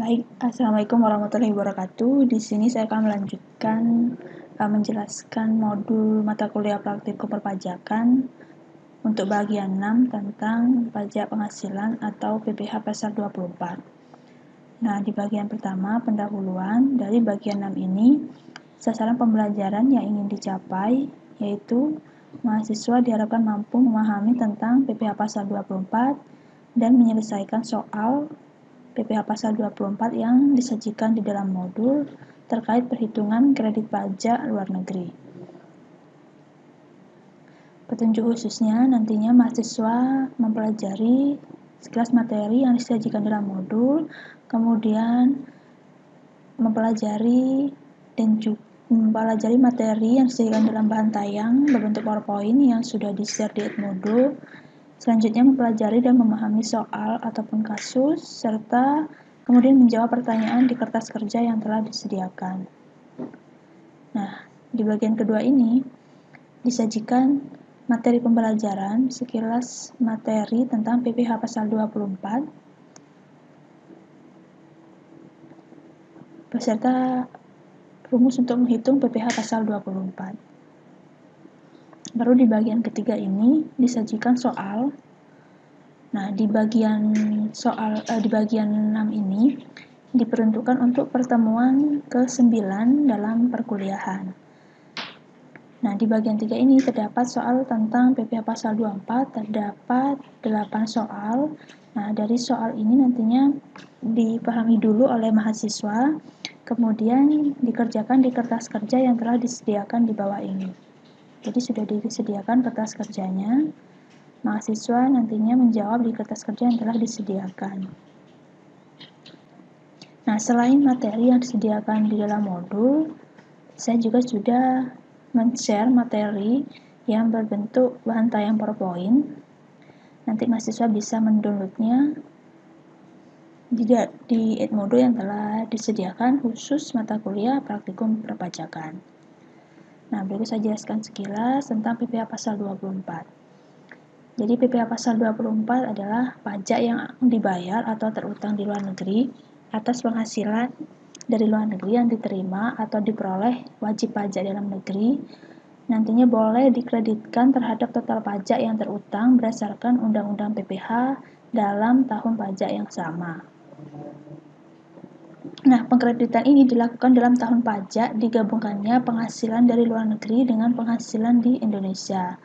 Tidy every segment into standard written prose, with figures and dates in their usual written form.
Baik, Assalamualaikum warahmatullahi wabarakatuh. Di sini saya akan melanjutkan menjelaskan modul mata kuliah praktikum perpajakan untuk bagian 6 tentang pajak penghasilan atau PPh pasal 24. Nah, di bagian pertama, pendahuluan dari bagian 6 ini, sasaran pembelajaran yang ingin dicapai yaitu mahasiswa diharapkan mampu memahami tentang PPh pasal 24 dan menyelesaikan soal PPh pasal 24 yang disajikan di dalam modul terkait perhitungan kredit pajak luar negeri. Petunjuk khususnya nantinya mahasiswa mempelajari sekelas materi yang disajikan dalam modul, kemudian mempelajari materi yang disajikan dalam bahan tayang berbentuk PowerPoint yang sudah di-share di Edmodo. Selanjutnya mempelajari dan memahami soal ataupun kasus, serta kemudian menjawab pertanyaan di kertas kerja yang telah disediakan. Nah, di bagian kedua ini disajikan materi pembelajaran sekilas materi tentang PPh pasal 24 beserta rumus untuk menghitung PPh pasal 24. Baru di bagian ketiga ini disajikan soal. Nah, di bagian 6 ini diperuntukkan untuk pertemuan ke-9 dalam perkuliahan. Nah, di bagian 3 ini terdapat soal tentang PPh pasal 24, terdapat 8 soal. Nah, dari soal ini nantinya dipahami dulu oleh mahasiswa, kemudian dikerjakan di kertas kerja yang telah disediakan di bawah ini. Jadi sudah disediakan kertas kerjanya, mahasiswa nantinya menjawab di kertas kerja yang telah disediakan. Nah, selain materi yang disediakan di dalam modul, saya juga sudah men-share materi yang berbentuk bahan tayang PowerPoint. Nanti mahasiswa bisa mendownloadnya di Edmodo yang telah disediakan khusus mata kuliah praktikum perpajakan. Nah, berikut saya jelaskan sekilas tentang PPh pasal 24. Jadi PPh pasal 24 adalah pajak yang dibayar atau terutang di luar negeri atas penghasilan dari luar negeri yang diterima atau diperoleh wajib pajak dalam negeri, nantinya boleh dikreditkan terhadap total pajak yang terutang berdasarkan Undang-Undang PPh dalam tahun pajak yang sama. Nah, pengkreditan ini dilakukan dalam tahun pajak digabungkannya penghasilan dari luar negeri dengan penghasilan di Indonesia.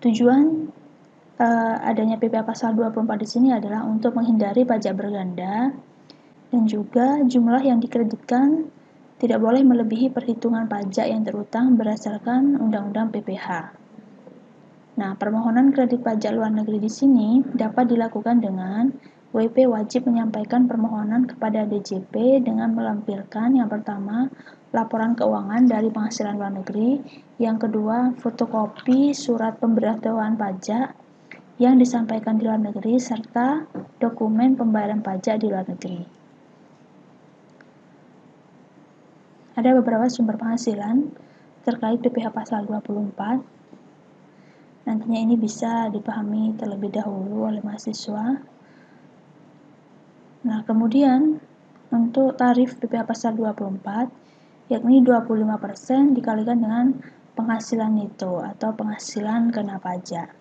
Tujuan adanya PPh pasal 24 di sini adalah untuk menghindari pajak berganda dan juga jumlah yang dikreditkan tidak boleh melebihi perhitungan pajak yang terutang berdasarkan Undang-Undang PPh. Nah, permohonan kredit pajak luar negeri di sini dapat dilakukan dengan WP wajib menyampaikan permohonan kepada DJP dengan melampirkan yang pertama laporan keuangan dari penghasilan luar negeri, yang kedua fotokopi surat pemberitahuan pajak yang disampaikan di luar negeri serta dokumen pembayaran pajak di luar negeri. Ada beberapa sumber penghasilan terkait PPh pasal 24. Nantinya ini bisa dipahami terlebih dahulu oleh mahasiswa. Nah, kemudian untuk tarif PPh pasal 24 yakni 25% dikalikan dengan penghasilan neto atau penghasilan kena pajak.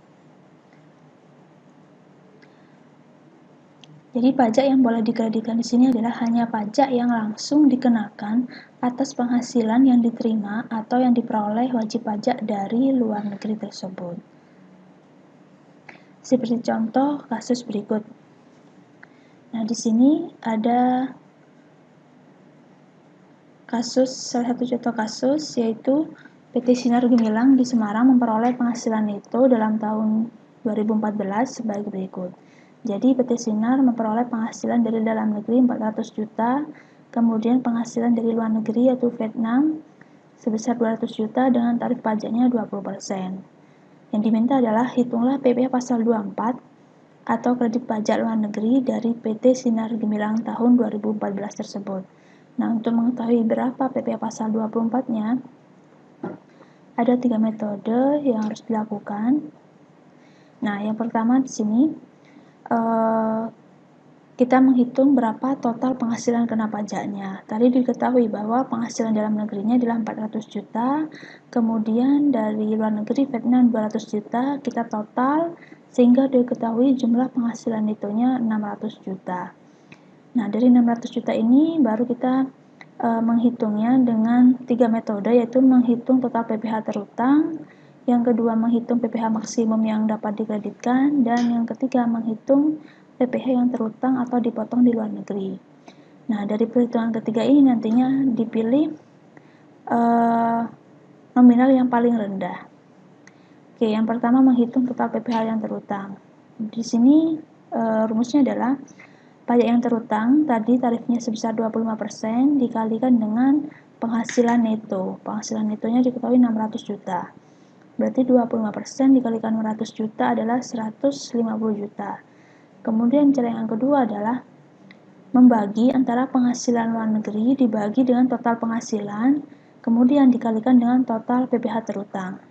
Jadi pajak yang boleh dikreditkan di sini adalah hanya pajak yang langsung dikenakan atas penghasilan yang diterima atau yang diperoleh wajib pajak dari luar negeri tersebut. Seperti contoh kasus berikut. Nah, di sini ada salah satu contoh kasus yaitu PT Sinar Gemilang di Semarang memperoleh penghasilan neto dalam tahun 2014 sebagai berikut. Jadi PT Sinar memperoleh penghasilan dari dalam negeri 400 juta, kemudian penghasilan dari luar negeri yaitu Vietnam sebesar 200 juta dengan tarif pajaknya 20%. Yang diminta adalah hitunglah PPh pasal 24 atau kredit pajak luar negeri dari PT Sinar Gemilang tahun 2014 tersebut. Nah, untuk mengetahui berapa PPh pasal 24-nya, ada 3 metode yang harus dilakukan. Nah, yang pertama di sini kita menghitung berapa total penghasilan kena pajaknya. Tadi diketahui bahwa penghasilan dalam negerinya adalah 400 juta, kemudian dari luar negeri Vietnam 200 juta, kita total sehingga diketahui jumlah penghasilan netonya 600 juta. Nah, dari 600 juta ini baru kita menghitungnya dengan 3 metode, yaitu menghitung total PPh terutang, yang kedua menghitung PPh maksimum yang dapat dikreditkan, dan yang ketiga menghitung PPh yang terutang atau dipotong di luar negeri. Nah, dari perhitungan ketiga ini nantinya dipilih nominal yang paling rendah. Oke, yang pertama menghitung total PPh yang terutang. Di sini rumusnya adalah pajak yang terutang tadi tarifnya sebesar 25% dikalikan dengan penghasilan neto. Penghasilan netonya diketahui 600 juta. Berarti 25% dikalikan 600 juta adalah 150 juta. Kemudian cara yang kedua adalah membagi antara penghasilan luar negeri dibagi dengan total penghasilan, kemudian dikalikan dengan total PPh terutang.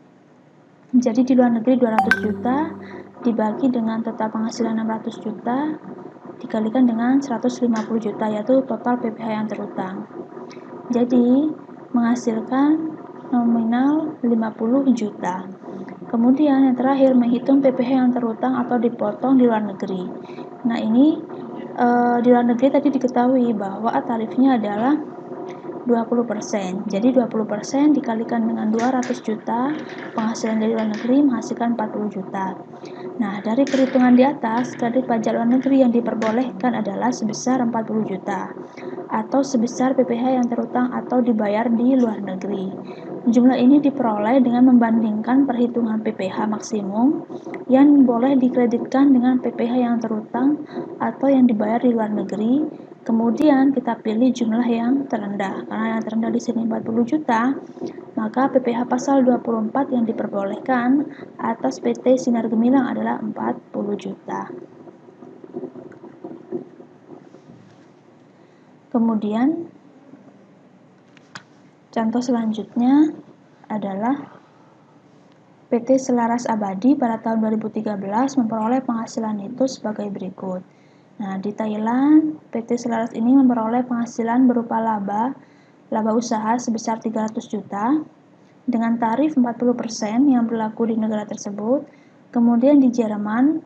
Jadi di luar negeri 200 juta dibagi dengan total penghasilan 600 juta dikalikan dengan 150 juta, yaitu total PPh yang terutang. Jadi menghasilkan nominal 50 juta. Kemudian yang terakhir menghitung PPh yang terutang atau dipotong di luar negeri. Nah, ini di luar negeri tadi diketahui bahwa tarifnya adalah 20%. Jadi 20% dikalikan dengan 200 juta, penghasilan dari luar negeri menghasilkan 40 juta. Nah, dari perhitungan di atas, kredit pajak luar negeri yang diperbolehkan adalah sebesar 40 juta atau sebesar PPh yang terutang atau dibayar di luar negeri. Jumlah ini diperoleh dengan membandingkan perhitungan PPh maksimum yang boleh dikreditkan dengan PPh yang terutang atau yang dibayar di luar negeri. Kemudian kita pilih jumlah yang terendah. Karena yang terendah di sini 40 juta, maka PPh pasal 24 yang diperbolehkan atas PT Sinar Gemilang adalah 40 juta. Kemudian contoh selanjutnya adalah PT Selaras Abadi pada tahun 2013 memperoleh penghasilan neto sebagai berikut. Nah, di Thailand, PT Selaras ini memperoleh penghasilan berupa laba usaha sebesar 300 juta dengan tarif 40% yang berlaku di negara tersebut. Kemudian di Jerman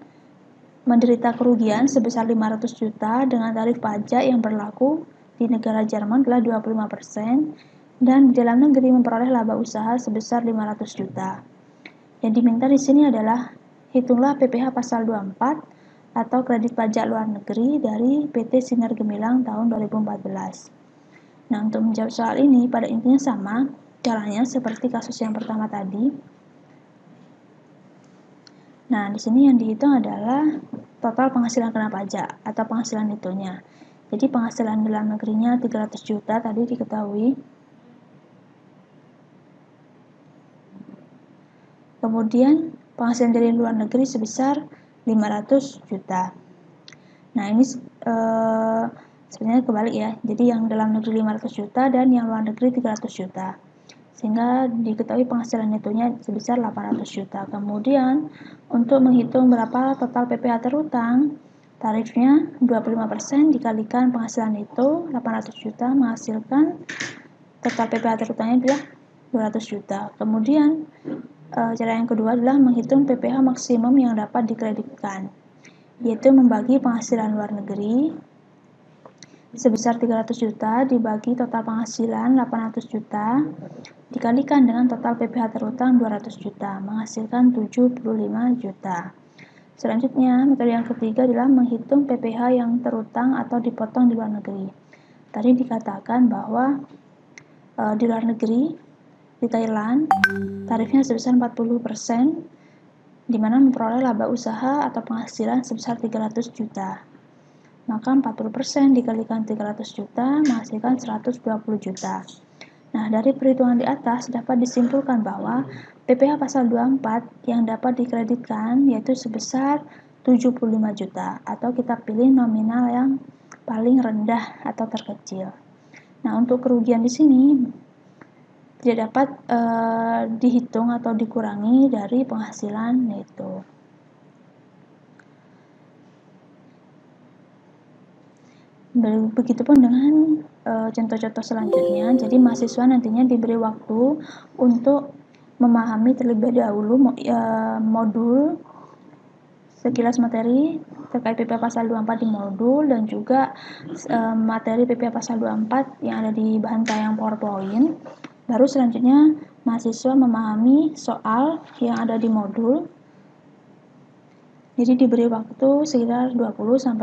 menderita kerugian sebesar 500 juta dengan tarif pajak yang berlaku di negara Jerman adalah 25%, dan di dalam negeri memperoleh laba usaha sebesar 500 juta. Yang diminta di sini adalah hitunglah PPh pasal 24 atau kredit pajak luar negeri dari PT Sinar Gemilang tahun 2014. Nah, untuk menjawab soal ini pada intinya sama, caranya seperti kasus yang pertama tadi. Nah, di sini yang dihitung adalah total penghasilan kena pajak atau penghasilan netonya. Jadi penghasilan dalam negerinya 300 juta tadi diketahui. Kemudian penghasilan dari luar negeri sebesar 500 juta. Nah, ini sebenarnya kebalik ya. Jadi yang dalam negeri 500 juta dan yang luar negeri 300 juta. Sehingga diketahui penghasilan netonya sebesar 800 juta. Kemudian untuk menghitung berapa total PPh terutang, tarifnya 25% dikalikan penghasilan neto 800 juta menghasilkan total PPh terutangnya adalah 200 juta. Kemudian cara yang kedua adalah menghitung PPh maksimum yang dapat dikreditkan, yaitu membagi penghasilan luar negeri sebesar 300 juta dibagi total penghasilan 800 juta dikalikan dengan total PPh terutang 200 juta menghasilkan 75 juta. Selanjutnya, metode yang ketiga adalah menghitung PPh yang terutang atau dipotong di luar negeri. Tadi dikatakan bahwa di luar negeri, di Thailand, tarifnya sebesar 40%, di mana memperoleh laba usaha atau penghasilan sebesar 300 juta. Maka 40% dikalikan 300 juta menghasilkan 120 juta. Nah, dari perhitungan di atas dapat disimpulkan bahwa PPh pasal 24 yang dapat dikreditkan yaitu sebesar 75 juta atau kita pilih nominal yang paling rendah atau terkecil. Nah, untuk kerugian di sini tidak dapat dihitung atau dikurangi dari penghasilan neto. Begitupun dengan contoh-contoh selanjutnya. Jadi mahasiswa nantinya diberi waktu untuk memahami terlebih dahulu modul sekilas materi terkait PPA pasal 24 di modul, dan juga materi PPA pasal 24 yang ada di bahan tayang PowerPoint. Baru selanjutnya mahasiswa memahami soal yang ada di modul. Jadi diberi waktu sekitar 20-30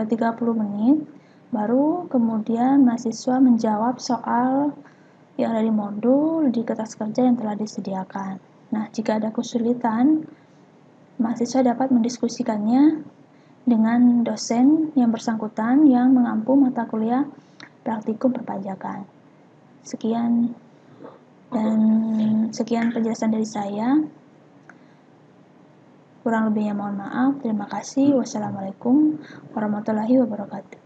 menit. Baru kemudian mahasiswa menjawab soal yang ada di modul di kertas kerja yang telah disediakan. Nah, jika ada kesulitan, mahasiswa dapat mendiskusikannya dengan dosen yang bersangkutan yang mengampu mata kuliah praktikum perpajakan. Sekian penjelasan dari saya. Kurang lebihnya mohon maaf. Terima kasih. Wassalamualaikum warahmatullahi wabarakatuh.